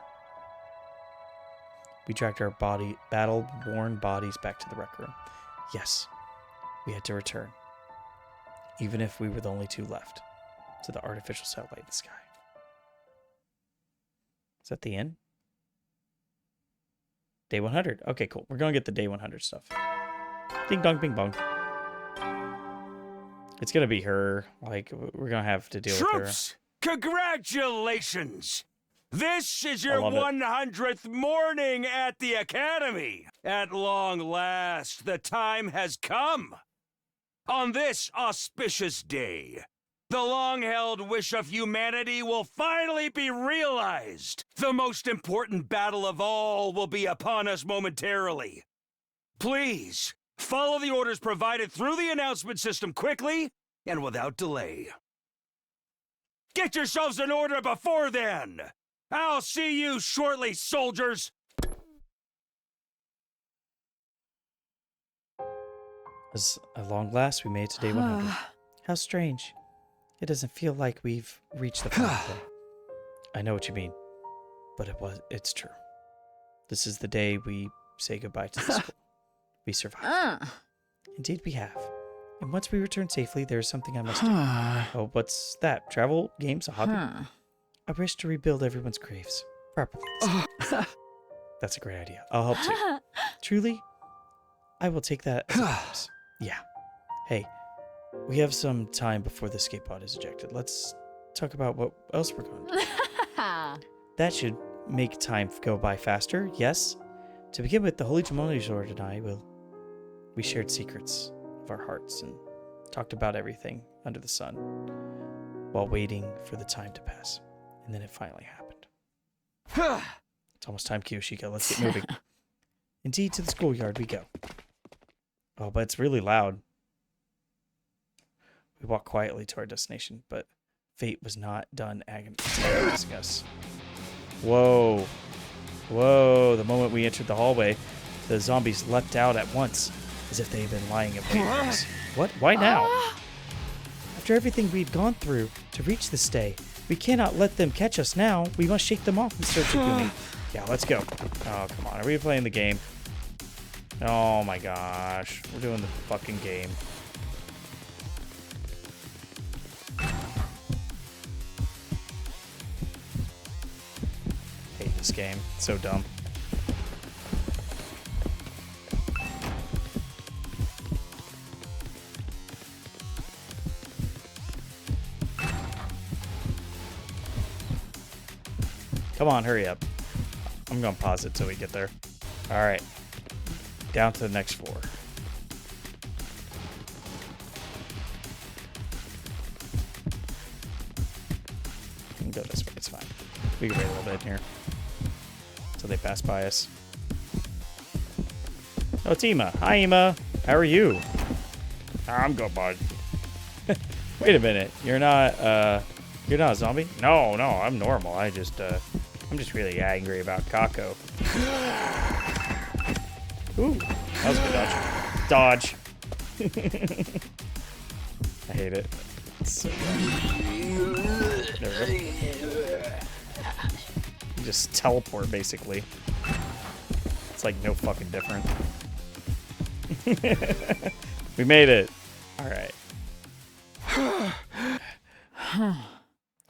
We dragged our battle-worn bodies back to the rec room. Yes, we had to return. Even if we were the only two left. To the artificial satellite in the sky. Is that the end? Day 100. Okay, cool. We're going to get the day 100 stuff. Ding dong, bing bong. It's going to be her. Like, we're going to have to deal with her. Troops, congratulations! This is your I love it. 100th morning at the Academy. At long last, the time has come. On this auspicious day, the long-held wish of humanity will finally be realized. The most important battle of all will be upon us momentarily. Please, follow the orders provided through the announcement system quickly and without delay. Get yourselves in order before then! I'll see you shortly, soldiers! As at long last, we made it to day 100. How strange. It doesn't feel like we've reached the final day. I know what you mean, but it's true. This is the day we say goodbye to the school. We survived. Indeed we have. And once we return safely, there is something I must do. Oh, what's that? Travel? Games? A hobby? I wish to rebuild everyone's graves. Properly. That's a great idea. I'll help too. Truly, I will take that as a promise. Yeah. Hey, we have some time before the escape pod is ejected. Let's talk about what else we're going to do. That should make time go by faster, yes? To begin with, the Holy Lord and I we shared secrets of our hearts and talked about everything under the sun while waiting for the time to pass. And then it finally happened. It's almost time, Kyoshika. Let's get moving. Indeed, to the schoolyard we go. Oh, but it's really loud. We walked quietly to our destination, but fate was not done agonizing us. Whoa. Whoa. The moment we entered the hallway, the zombies leapt out at once, as if they had been lying in wait for us. What? Why now? After everything we've gone through to reach this day, we cannot let them catch us now. We must shake them off, Mr. Takumi. Yeah, let's go. Oh, come on. Are we playing the game? Oh my gosh. We're doing the fucking game. Hate this game. It's so dumb. Come on, hurry up. I'm gonna pause it till we get there. All right. down to the next floor. We can go this way, it's fine. We can wait a little bit in here until they pass by us. Oh, it's Ima. Hi, Ima. How are you? I'm good, bud. Wait a minute. You're not a zombie? No, I'm normal. I'm just really angry about Kako. Ooh, that was a good dodge. I hate it. It's so bad. There we go. You just teleport, basically. It's like no fucking different. We made it. All right.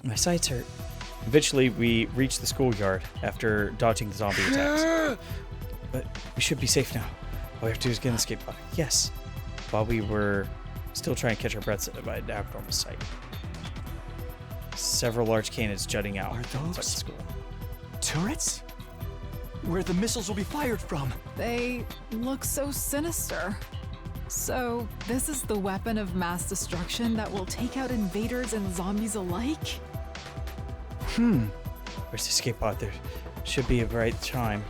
My sights hurt. Eventually, we reached the schoolyard after dodging the zombie attacks. But we should be safe now. All we have to do is get in the escape pod. Yes. While we were still trying to catch our breaths at an abnormal sight. Several large cannons jutting out inside the school. Turrets? Where the missiles will be fired from? They look so sinister. So, this is the weapon of mass destruction that will take out invaders and zombies alike? Where's the escape pod? There should be a right time.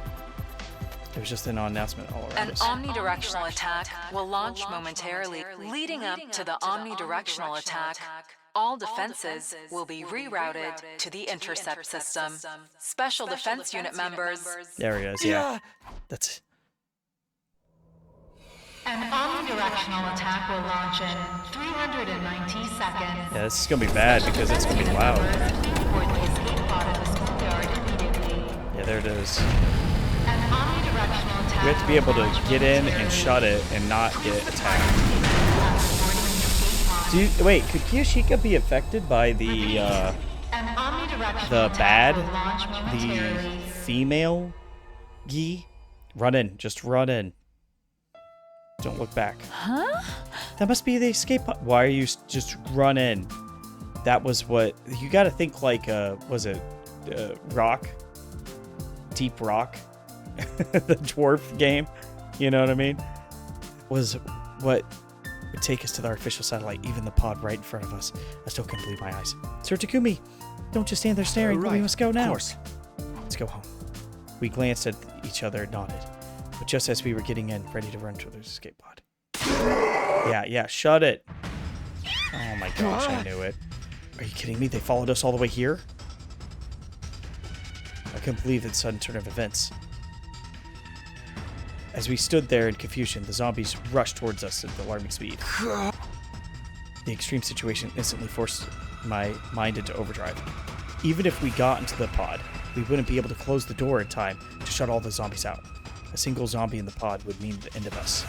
There was just an announcement all around An us. omnidirectional attack will launch momentarily, leading up to the omnidirectional attack. All defenses will be rerouted to the intercept system. Special defense unit members. There he is, yeah. That's... An omnidirectional attack will launch in 390 seconds. Yeah, this is gonna be bad because it's gonna be loud. Yeah, there it is. We have to be able to get in and shut it and not get attacked. Wait, could Kiyoshika be affected by the female Gi? Run in, just run in. Don't look back. Huh? That must be the escape pod. Why are you just run in? That was what you got to think like. Was it Rock? Deep Rock, the dwarf game. You know what I mean? Was what would take us to the artificial satellite, even the pod right in front of us. I still can't believe my eyes. Sir Takumi, don't just stand there staring. Right. We must go now. Of course. Let's go home. We glanced at each other and nodded. But just as we were getting in, ready to run to the escape pod. Yeah, shut it. Oh my gosh, I knew it. Are you kidding me? They followed us all the way here? I couldn't believe the sudden turn of events. As we stood there in confusion, the zombies rushed towards us at alarming speed. The extreme situation instantly forced my mind into overdrive. Even if we got into the pod, we wouldn't be able to close the door in time to shut all the zombies out. A single zombie in the pod would mean the end of us.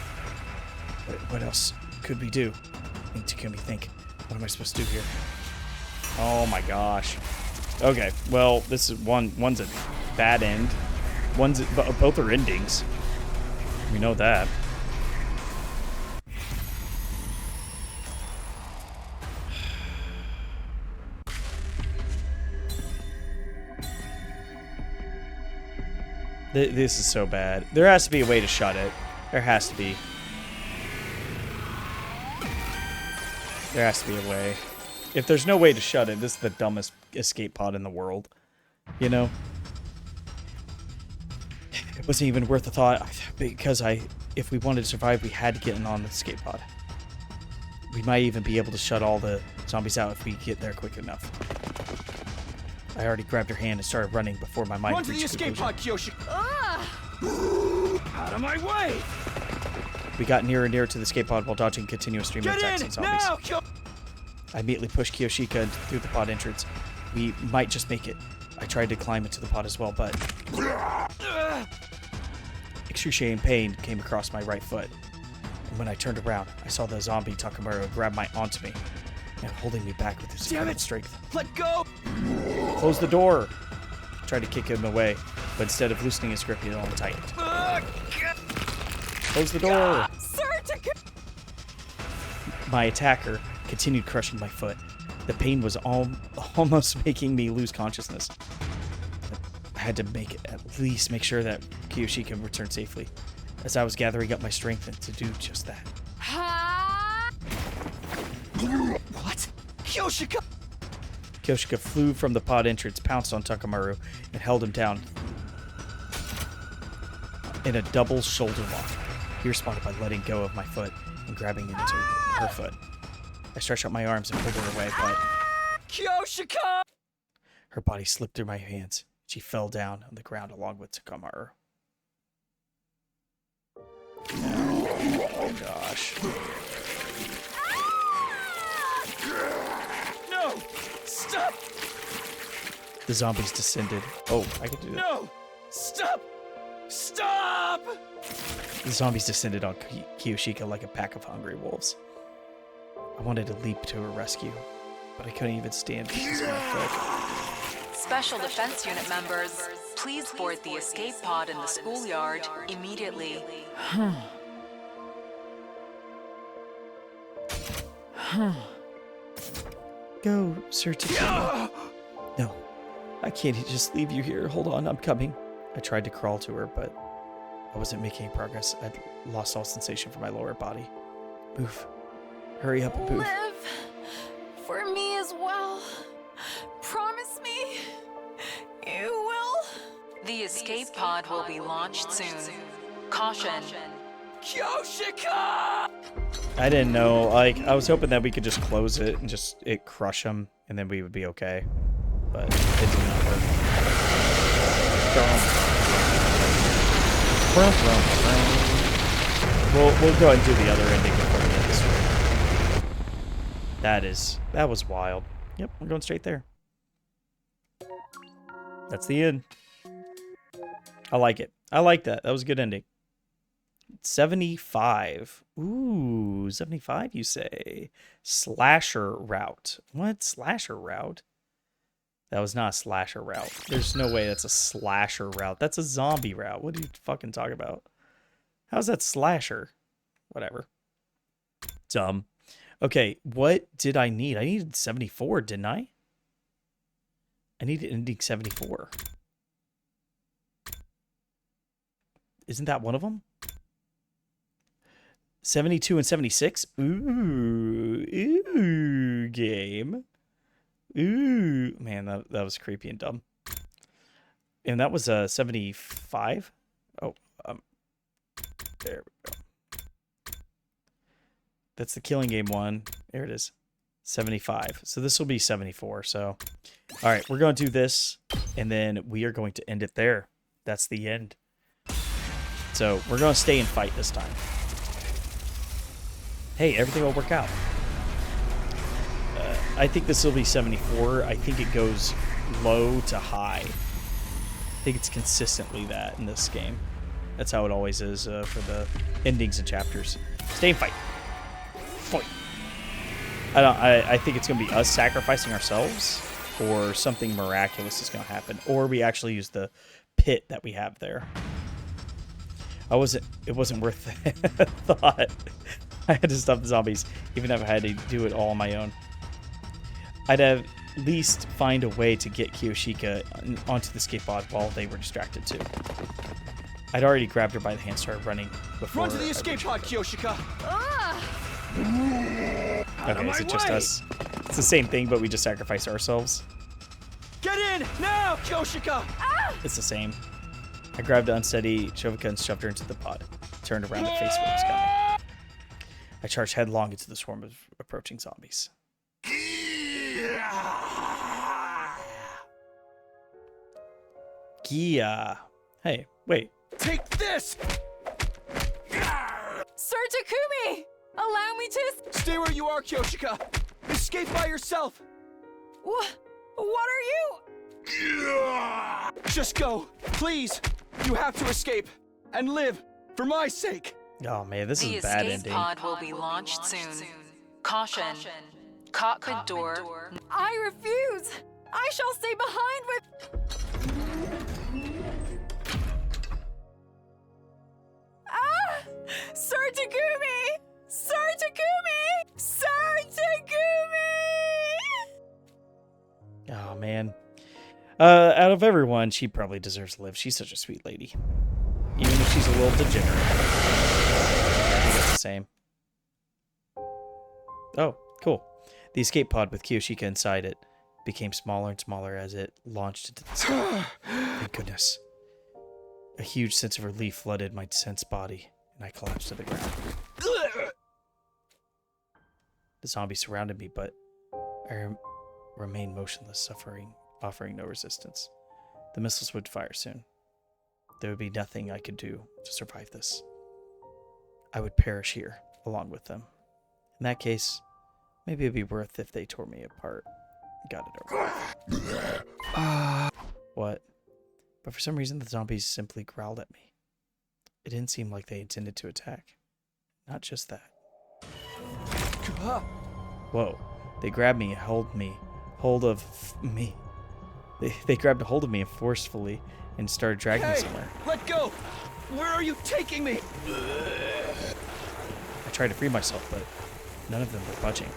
What else could we do? Make Takumi think. What am I supposed to do here? Oh my gosh. Okay, well, this is one's a bad end. Both are endings. We know that. This is so bad. There has to be a way to shut it. There has to be. There has to be a way. If there's no way to shut it, this is the dumbest escape pod in the world. You know? It wasn't even worth a thought because if we wanted to survive, we had to get in on the escape pod. We might even be able to shut all the zombies out if we get there quick enough. I already grabbed her hand and started running before my mind Run to the reached escape pod, Kyoshi! Out of my way! We got nearer and nearer to the escape pod while dodging continuous stream of attacks on zombies. Now, I immediately pushed Kiyoshika through the pod entrance. We might just make it. I tried to climb into the pod as well, but excruciating pain came across my right foot. And when I turned around, I saw the zombie Takamura grab onto me and holding me back with his incredible strength. let go! Close the door! I tried to kick him away, but instead of loosening his grip, he only tightened. Close the door! My attacker continued crushing my foot. The pain was almost making me lose consciousness. I had to at least make sure that Kiyoshi can return safely. as I was gathering up my strength to do just that. What? Kyoshika! Kyoshika flew from the pod entrance, pounced on Takamaru, and held him down in a double shoulder lock. He responded by letting go of my foot and grabbing into her foot. I stretched out my arms and pulled her away, but Kyoshika! her body slipped through my hands. She fell down on the ground along with Takamaru. Oh gosh. No! Stop! The zombies descended. Oh, I can do that. No! Stop! Stop! The zombies descended on Kyoshika like a pack of hungry wolves. I wanted to leap to her rescue, but I couldn't even stand because of my foot. Special Defense Unit members, please board the escape pod in the schoolyard immediately. Go, Sir Takuma. No, I can't just leave you here. Hold on, I'm coming. I tried to crawl to her, but I wasn't making progress. I'd lost all sensation from my lower body. Move. Hurry up and move. Live for me as well. Promise me you will. The escape pod will be launched soon. Caution. Kyoshika! I didn't know. Like, I was hoping that we could just close it and just crush them, and then we would be okay. But it did not work. We'll go ahead and do the other ending before we end this one. That was wild. Yep, we're going straight there. That's the end. I like it. I like that. That was a good ending. 75. Ooh, 75 you say. Slasher route. What? Slasher route? That was not a slasher route. There's no way that's a slasher route. That's a zombie route. What are you fucking talking about? How's that slasher? Whatever. Dumb. Okay, what did I need? I needed 74, didn't I? I needed ending 74. Isn't that one of them? 72 and 76? Ooh, game. Ooh, man, that was creepy and dumb. And that was 75? Oh, there we go. That's the killing game one. There it is. 75. So this will be 74. So, all right, we're going to do this, and then we are going to end it there. That's the end. So we're going to stay and fight this time. Hey, everything will work out. I think this will be 74. I think it goes low to high. I think it's consistently that in this game. That's how it always is for the endings and chapters. Stay and fight. Fight. I think it's going to be us sacrificing ourselves, or something miraculous is going to happen, or we actually use the pit that we have there. It wasn't worth the thought. I had to stop the zombies, even if I had to do it all on my own. I'd at least find a way to get Kyoshika onto the skateboard while they were distracted too. I'd already grabbed her by the hand, started running before. Run to the escape pod, Kyoshika! Okay, is it just us? It's the same thing, but we just sacrifice ourselves. Get in now, Kyoshika! It's the same. I grabbed the unsteady Shovika and shoved her into the pod. Turned around and faced what was coming. I charged headlong into the swarm of approaching zombies. Gia. Hey, wait. Take this! Sir Takumi! Allow me to... Stay where you are, Kyoshika! Escape by yourself! What are you... Just go, please! You have to escape, and live, for my sake! Oh man, this is a bad The ending. escape pod will be launched soon. Caution. Cockpit door. I refuse! I shall stay behind with... Sir Takumi! Sir Takumi! Sir Takumi! Oh man. Out of everyone, she probably deserves to live. She's such a sweet lady. Even if she's a little degenerate. I think it's the same. Oh, cool. The escape pod with Kiyoshika inside it became smaller and smaller as it launched into the sky. Thank goodness. A huge sense of relief flooded my tense body, and I collapsed to the ground. The zombie surrounded me, but I remained motionless, offering no resistance. The missiles would fire soon. There would be nothing I could do to survive this. I would perish here, along with them. In that case, maybe it'd be worth if they tore me apart. Got it over with. What? But for some reason, the zombies simply growled at me. It didn't seem like they intended to attack. Not just that. Whoa. They grabbed me and hold of me. They grabbed a hold of me forcefully and started dragging me somewhere. Let go! Where are you taking me? I tried to free myself, but none of them were budging.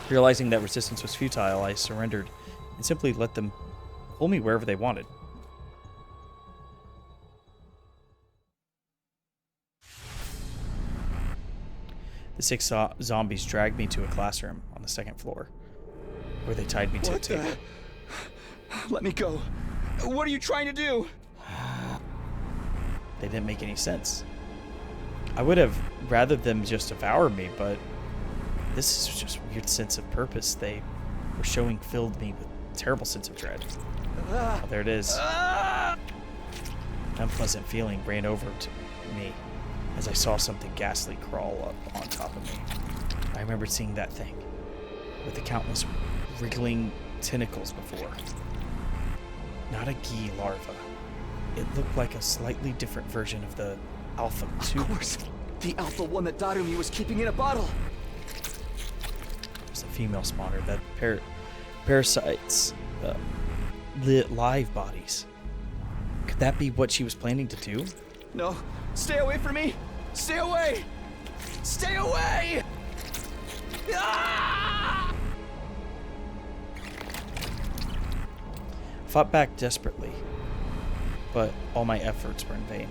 Realizing that resistance was futile, I surrendered and simply let them pull me wherever they wanted. The 6 zombies dragged me to a classroom on the 2nd floor, where they tied me to a table. Let me go. What are you trying to do? They didn't make any sense. I would have rather them just devour me, but this is just a weird sense of purpose they were showing filled me with a terrible sense of dread. Oh, there it is. An unpleasant feeling ran over to me as I saw something ghastly crawl up on top of me. I remember seeing that thing with the countless wriggling tentacles before. Not a Gi larva. It looked like a slightly different version of the Alpha 2. Of course, the Alpha one that Darumi was keeping in a bottle. It was a female spawner that parasites live bodies. Could that be what she was planning to do? No, stay away from me! Stay away! Stay away! Ah! Fought back desperately, but all my efforts were in vain.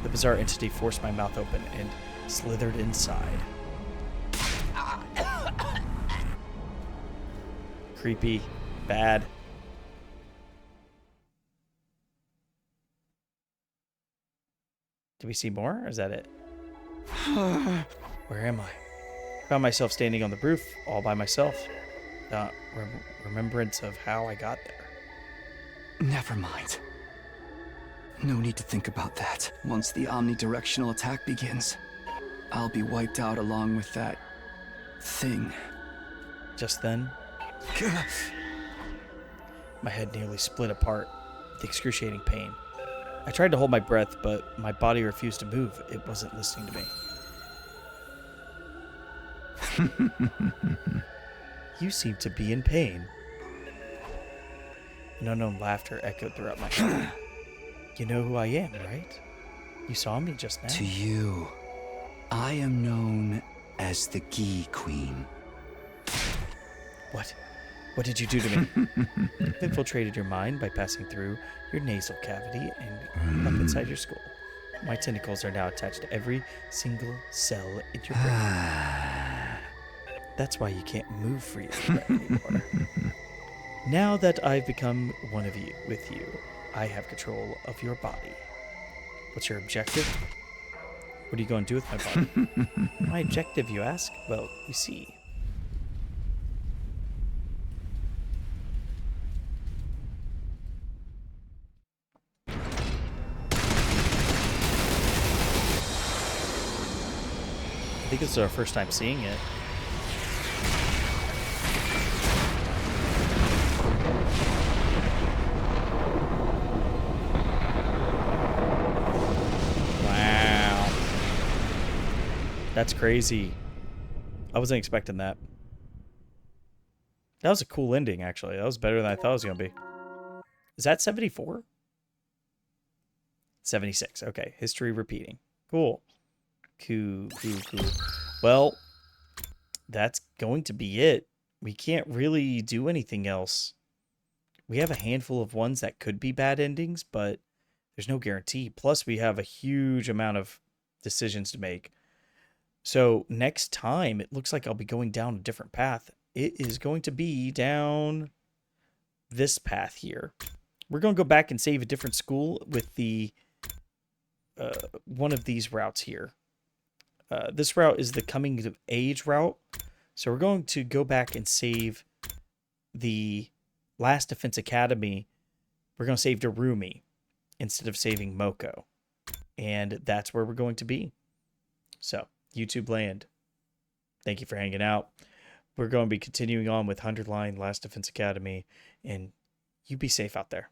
The bizarre entity forced my mouth open and slithered inside. Creepy. Bad. Do we see more, or is that it? Where am I? Found myself standing on the roof, all by myself. Not remembrance of how I got there. Never mind. No need to think about that. Once the omnidirectional attack begins, I'll be wiped out along with that thing. Just then, my head nearly split apart with excruciating pain. I tried to hold my breath, but my body refused to move. It wasn't listening to me. You seem to be in pain. An unknown laughter echoed throughout my head. You know who I am, right? You saw me just now. To you, I am known as the Gi Queen. What? What did you do to me? I've infiltrated your mind by passing through your nasal cavity and up inside your skull. My tentacles are now attached to every single cell in your brain. That's why you can't move freely anymore. Now that I've become one of you, with you, I have control of your body. What's your objective? What are you going to do with my body? My objective, you ask? Well, you see. I think this is our first time seeing it. Wow. That's crazy. I wasn't expecting that. That was a cool ending, actually. That was better than I thought it was going to be. Is that 74? 76. Okay. History repeating. Cool. Cool. Well, that's going to be it. We can't really do anything else. We have a handful of ones that could be bad endings, but There's no guarantee. Plus, we have a huge amount of decisions to make. So next time, it looks like I'll be going down a different path. It is going to be down this path here. We're going to go back and save a different school with the one of these routes here. This route is the coming of age route. So we're going to go back and save the Last Defense Academy. We're going to save Darumi instead of saving Moko. And that's where we're going to be. So, YouTube land, thank you for hanging out. We're going to be continuing on with 100 Line, Last Defense Academy, and you be safe out there.